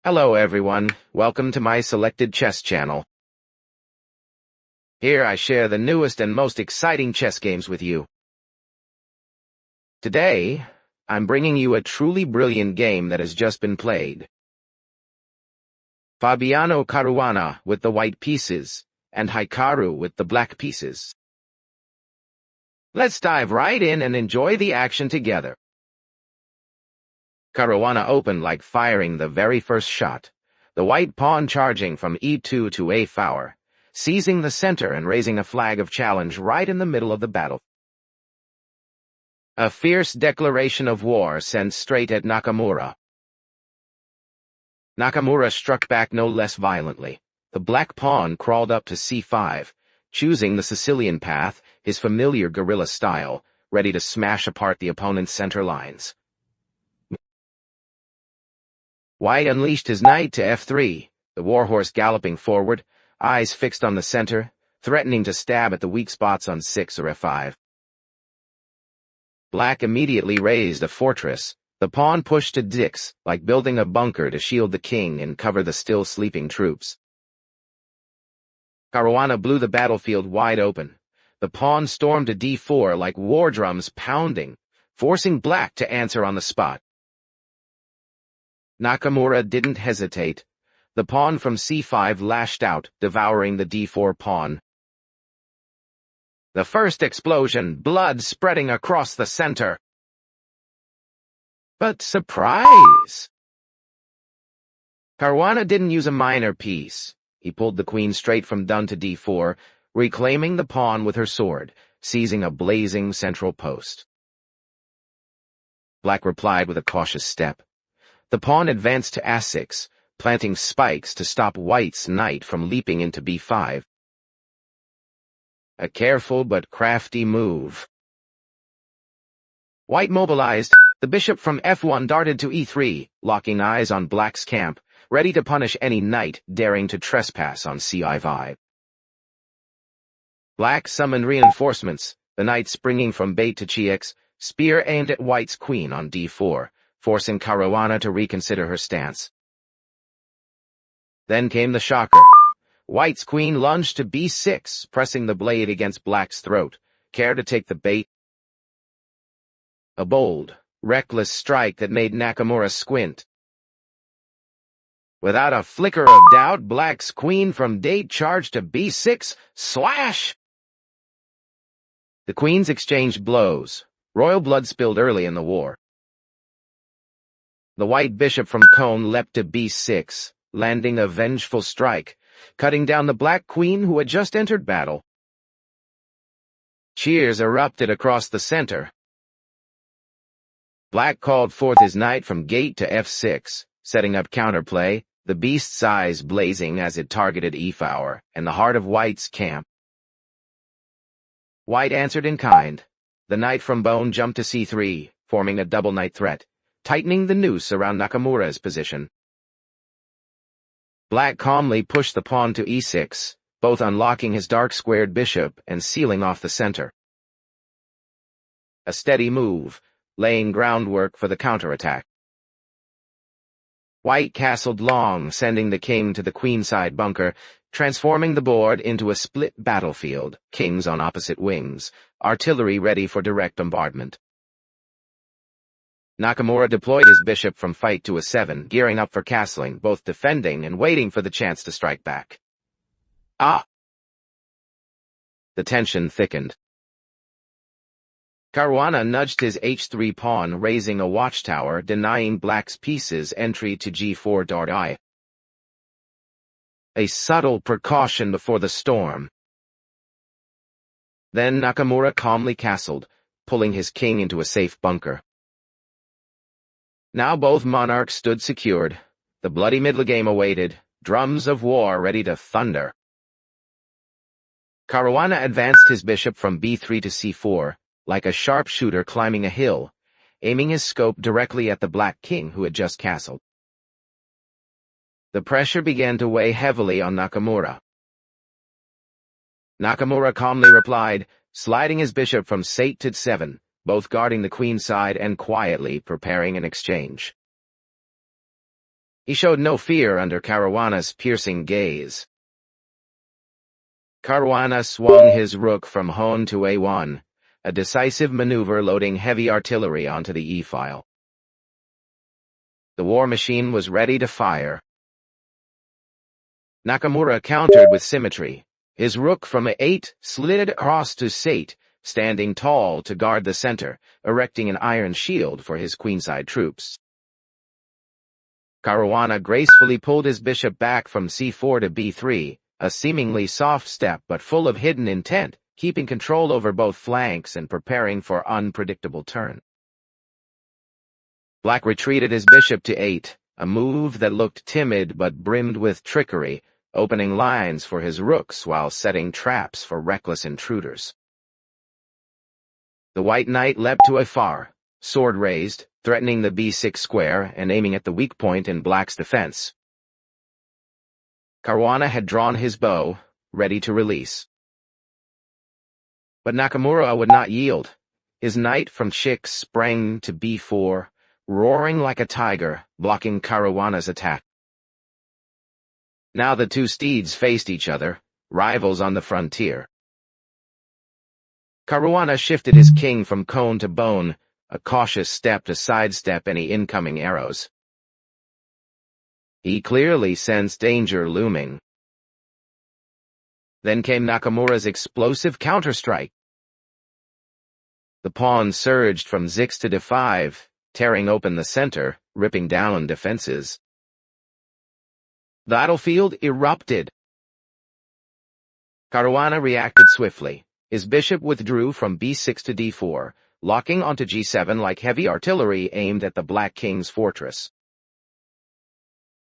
Hello everyone, welcome to my selected chess channel. Here I share the newest and most exciting chess games with you. Today, I'm bringing you a truly brilliant game that has just been played. Fabiano Caruana with the white pieces, and Hikaru with the black pieces. Let's dive right in and enjoy the action together. Caruana opened like firing the very first shot, the white pawn charging from e2 to a4, seizing the center and raising a flag of challenge right in the middle of the battle. A fierce declaration of war sent straight at Nakamura. Nakamura struck back no less violently. The black pawn crawled up to c5, choosing the Sicilian path, his familiar guerrilla style, ready to smash apart the opponent's center lines. White unleashed his knight to f3, the warhorse galloping forward, eyes fixed on the center, threatening to stab at the weak spots on 6 or f5. Black immediately raised a fortress. The pawn pushed to d6, like building a bunker to shield the king and cover the still sleeping troops. Caruana blew the battlefield wide open. The pawn stormed to d4 like war drums pounding, forcing black to answer on the spot. Nakamura didn't hesitate. The pawn from c5 lashed out, devouring the d4 pawn. The first explosion, blood spreading across the center. But surprise! Caruana didn't use a minor piece. He pulled the queen straight from dun to d4, reclaiming the pawn with her sword, seizing a blazing central post. Black replied with a cautious step. The pawn advanced to a6, planting spikes to stop white's knight from leaping into b5. A careful but crafty move. White mobilized. The bishop from f1 darted to e3, locking eyes on black's camp, ready to punish any knight daring to trespass on c5. Black summoned reinforcements, the knight springing from bait to chex, spear aimed at white's queen on d4, forcing Caruana to reconsider her stance. Then came the shocker. White's queen lunged to b6, pressing the blade against black's throat. Care to take the bait? A bold, reckless strike that made Nakamura squint. Without a flicker of doubt, black's queen from date charged to b6, slash! The queens exchanged blows. Royal blood spilled early in the war. The white bishop from Cone leapt to b6, landing a vengeful strike, cutting down the black queen who had just entered battle. Cheers erupted across the center. Black called forth his knight from gate to f6, setting up counterplay, the beast's eyes blazing as it targeted e4 and the heart of white's camp. White answered in kind. The knight from bone jumped to c3, forming a double knight threat, tightening the noose around Nakamura's position. Black calmly pushed the pawn to e6, both unlocking his dark-squared bishop and sealing off the center. A steady move, laying groundwork for the counterattack. White castled long, sending the king to the queenside bunker, transforming the board into a split battlefield, kings on opposite wings, artillery ready for direct bombardment. Nakamura deployed his bishop from fight to a7, gearing up for castling, both defending and waiting for the chance to strike back. Ah! The tension thickened. Caruana nudged his h3 pawn, raising a watchtower, denying black's pieces entry to g4. A subtle precaution before the storm. Then Nakamura calmly castled, pulling his king into a safe bunker. Now both monarchs stood secured. The bloody middle game awaited, drums of war ready to thunder. Caruana advanced his bishop from b3 to c4, like a sharpshooter climbing a hill, aiming his scope directly at the black king who had just castled. The pressure began to weigh heavily on Nakamura. Nakamura calmly replied, sliding his bishop from Sate to 7, both guarding the queen side and quietly preparing an exchange. He showed no fear under Caruana's piercing gaze. Caruana swung his rook from pawn to a1, a decisive maneuver loading heavy artillery onto the e-file. The war machine was ready to fire. Nakamura countered with symmetry. His rook from a8 slid across to c8, standing tall to guard the center, erecting an iron shield for his queenside troops. Caruana gracefully pulled his bishop back from c4 to b3, a seemingly soft step but full of hidden intent, keeping control over both flanks and preparing for unpredictable turn. Black retreated his bishop to 8, a move that looked timid but brimmed with trickery, opening lines for his rooks while setting traps for reckless intruders. The white knight leapt to a4, sword raised, threatening the b6 square and aiming at the weak point in black's defense. Caruana had drawn his bow, ready to release. But Nakamura would not yield. His knight from c6 sprang to b4, roaring like a tiger, blocking Caruana's attack. Now the two steeds faced each other, rivals on the frontier. Caruana shifted his king from cone to bone, a cautious step to sidestep any incoming arrows. He clearly sensed danger looming. Then came Nakamura's explosive counterstrike. The pawn surged from z6 to d5, tearing open the center, ripping down defenses. The battlefield erupted. Caruana reacted swiftly. His bishop withdrew from b6 to d4, locking onto g7 like heavy artillery aimed at the Black King's fortress.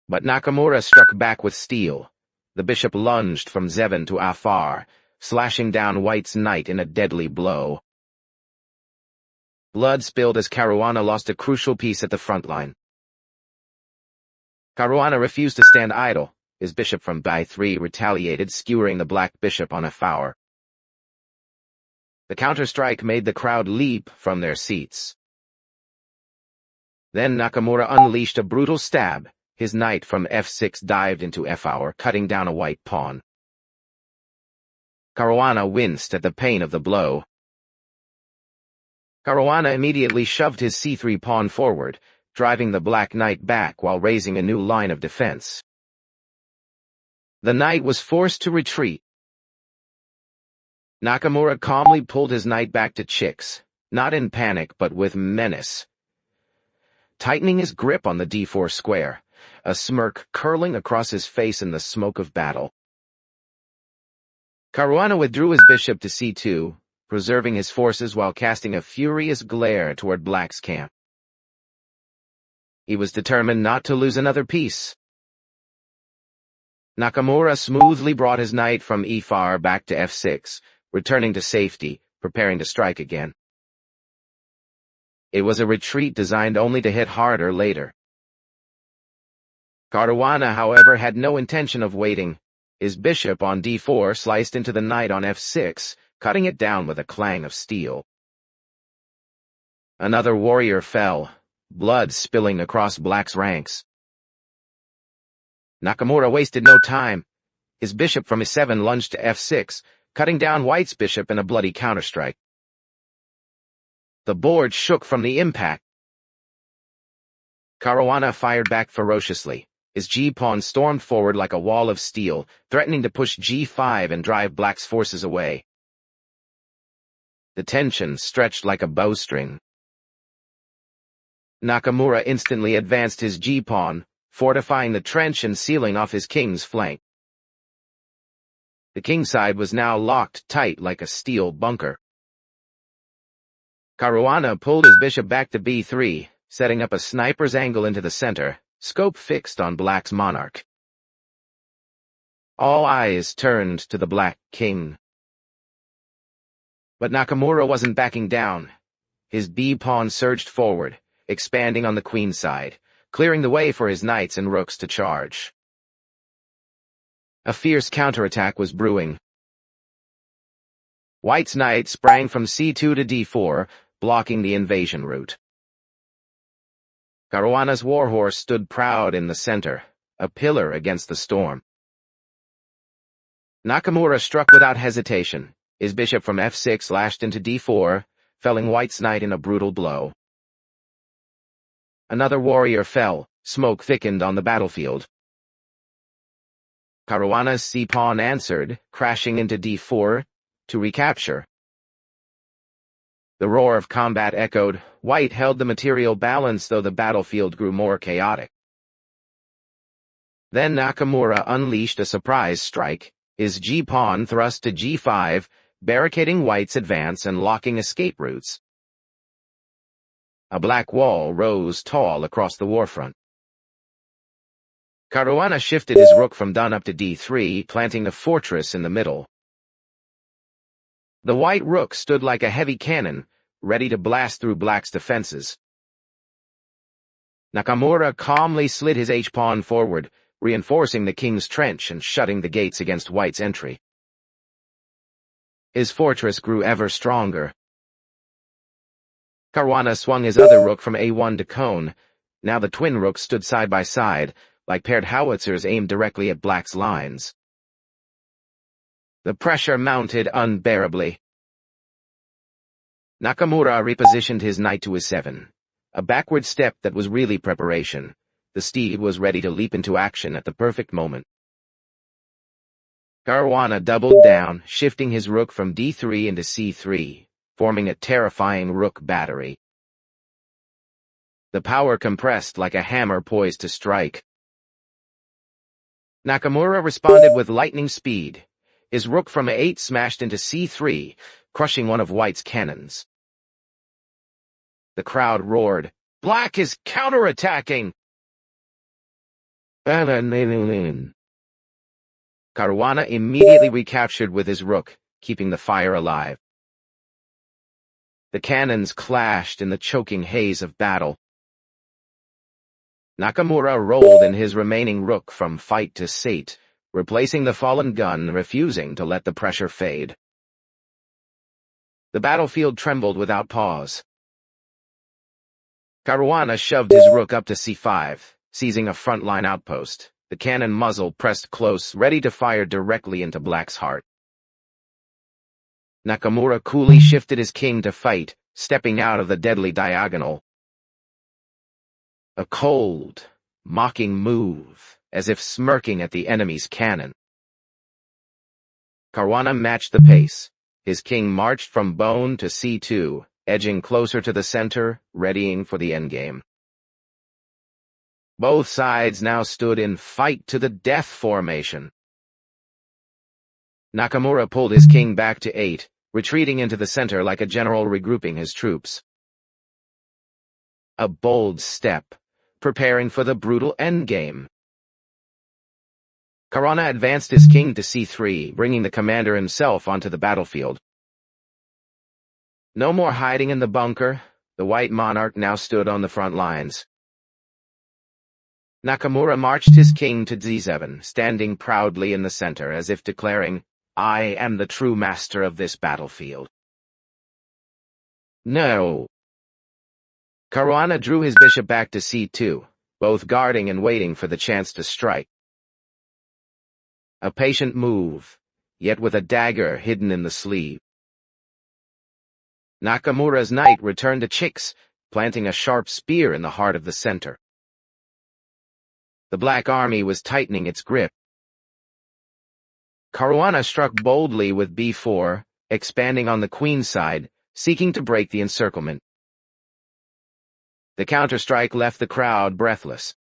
But Nakamura struck back with steel. The bishop lunged from z7 to a4, slashing down White's knight in a deadly blow. Blood spilled as Caruana lost a crucial piece at the front line. Caruana refused to stand idle. His bishop from b3 retaliated, skewering the black bishop on a4. The counterstrike made the crowd leap from their seats. Then Nakamura unleashed a brutal stab. His knight from f6 dived into f4, cutting down a white pawn. Caruana winced at the pain of the blow. Caruana immediately shoved his c3 pawn forward, driving the black knight back while raising a new line of defense. The knight was forced to retreat. Nakamura calmly pulled his knight back to c6, not in panic but with menace. Tightening his grip on the d4 square, a smirk curling across his face in the smoke of battle. Caruana withdrew his bishop to c2, preserving his forces while casting a furious glare toward Black's camp. He was determined not to lose another piece. Nakamura smoothly brought his knight from e4 back to f6, returning to safety, preparing to strike again. It was a retreat designed only to hit harder later. Caruana, however, had no intention of waiting. His bishop on d4 sliced into the knight on f6, cutting it down with a clang of steel. Another warrior fell, blood spilling across Black's ranks. Nakamura wasted no time. His bishop from e7 lunged to f6, cutting down White's bishop in a bloody counterstrike. The board shook from the impact. Caruana fired back ferociously. His g-pawn stormed forward like a wall of steel, threatening to push g5 and drive Black's forces away. The tension stretched like a bowstring. Nakamura instantly advanced his g-pawn, fortifying the trench and sealing off his king's flank. The kingside was now locked tight like a steel bunker. Caruana pulled his bishop back to b3, setting up a sniper's angle into the center, scope fixed on Black's monarch. All eyes turned to the Black King. But Nakamura wasn't backing down. His b-pawn surged forward, expanding on the queenside, clearing the way for his knights and rooks to charge. A fierce counterattack was brewing. White's knight sprang from c2 to d4, blocking the invasion route. Caruana's warhorse stood proud in the center, a pillar against the storm. Nakamura struck without hesitation. His bishop from f6 lashed into d4, felling White's knight in a brutal blow. Another warrior fell, smoke thickened on the battlefield. Caruana's c-pawn answered, crashing into d4, to recapture. The roar of combat echoed. White held the material balance, though the battlefield grew more chaotic. Then Nakamura unleashed a surprise strike, his g-pawn thrust to g5, barricading White's advance and locking escape routes. A black wall rose tall across the warfront. Caruana shifted his rook from done up to d3, planting a fortress in the middle. The white rook stood like a heavy cannon, ready to blast through black's defenses. Nakamura calmly slid his h-pawn forward, reinforcing the king's trench and shutting the gates against White's entry. His fortress grew ever stronger. Caruana swung his other rook from a1 to cone. Now the twin rooks stood side by side, like paired howitzers aimed directly at black's lines. The pressure mounted unbearably. Nakamura repositioned his knight to e7, a backward step that was really preparation. The steed was ready to leap into action at the perfect moment. Caruana doubled down, shifting his rook from d3 into c3, forming a terrifying rook battery. The power compressed like a hammer poised to strike. Nakamura responded with lightning speed. His rook from a8 smashed into c3, crushing one of White's cannons. The crowd roared, "Black is counterattacking!" Caruana immediately recaptured with his rook, keeping the fire alive. The cannons clashed in the choking haze of battle. Nakamura rolled in his remaining rook from fight to sate, replacing the fallen gun, refusing to let the pressure fade. The battlefield trembled without pause. Caruana shoved his rook up to c5, seizing a front-line outpost. The cannon muzzle pressed close, ready to fire directly into black's heart. Nakamura coolly shifted his king to fight, stepping out of the deadly diagonal. A cold, mocking move, as if smirking at the enemy's cannon. Caruana matched the pace. His king marched from bone to c2, edging closer to the center, readying for the endgame. Both sides now stood in fight-to-the-death formation. Nakamura pulled his king back to 8, retreating into the center like a general regrouping his troops. A bold step, preparing for the brutal endgame. Caruana advanced his king to c3, bringing the commander himself onto the battlefield. No more hiding in the bunker. The white monarch now stood on the front lines. Nakamura marched his king to d7, standing proudly in the center as if declaring, "I am the true master of this battlefield." No. Caruana drew his bishop back to c2, both guarding and waiting for the chance to strike. A patient move, yet with a dagger hidden in the sleeve. Nakamura's knight returned to chicks, planting a sharp spear in the heart of the center. The black army was tightening its grip. Caruana struck boldly with b4, expanding on the queen's side, seeking to break the encirclement. The counterstrike left the crowd breathless.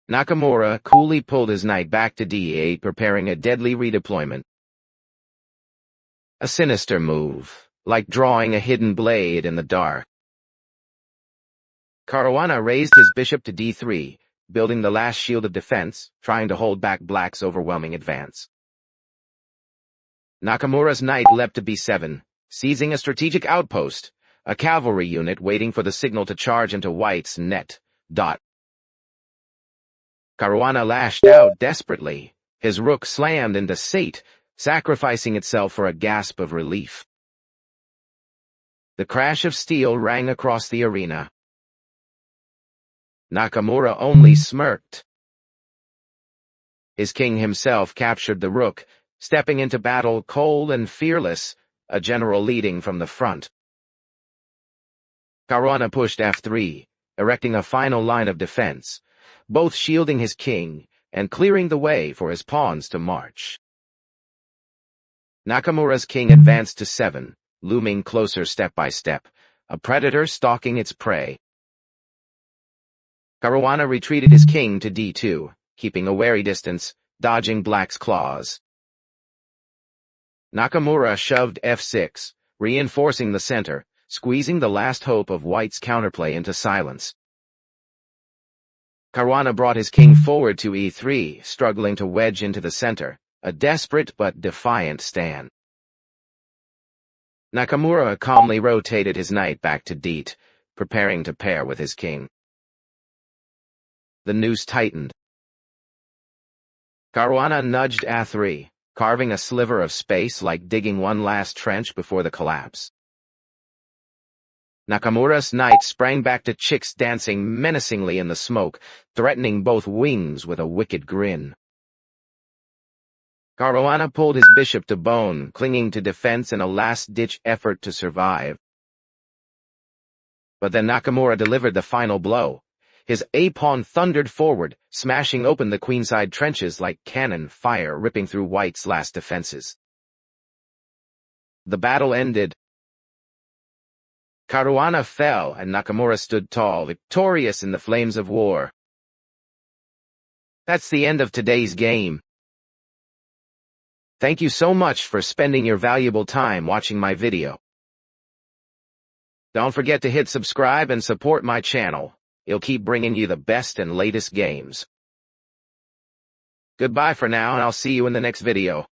Nakamura coolly pulled his knight back to d8, preparing a deadly redeployment. A sinister move, like drawing a hidden blade in the dark. Caruana raised his bishop to d3, building the last shield of defense, trying to hold back black's overwhelming advance. Nakamura's knight leapt to b7, seizing a strategic outpost, a cavalry unit waiting for the signal to charge into White's net. Caruana lashed out desperately. His rook slammed into sate, sacrificing itself for a gasp of relief. The crash of steel rang across the arena. Nakamura only smirked. His king himself captured the rook, stepping into battle cold and fearless, a general leading from the front. Caruana pushed f3, erecting a final line of defense, both shielding his king and clearing the way for his pawns to march. Nakamura's king advanced to 7, looming closer step by step, a predator stalking its prey. Caruana retreated his king to d2, keeping a wary distance, dodging black's claws. Nakamura shoved f6, reinforcing the center, squeezing the last hope of white's counterplay into silence. Caruana brought his king forward to e3, struggling to wedge into the center, a desperate but defiant stand. Nakamura calmly rotated his knight back to d8, preparing to pair with his king. The noose tightened. Caruana nudged a3, carving a sliver of space like digging one last trench before the collapse. Nakamura's knight sprang back to chicks dancing menacingly in the smoke, threatening both wings with a wicked grin. Caruana pulled his bishop to bone, clinging to defense in a last-ditch effort to survive. But then Nakamura delivered the final blow. His a-pawn thundered forward, smashing open the queenside trenches like cannon fire ripping through white's last defenses. The battle ended. Caruana fell, and Nakamura stood tall, victorious in the flames of war. That's the end of today's game. Thank you so much for spending your valuable time watching my video. Don't forget to hit subscribe and support my channel. It'll keep bringing you the best and latest games. Goodbye for now, and I'll see you in the next video.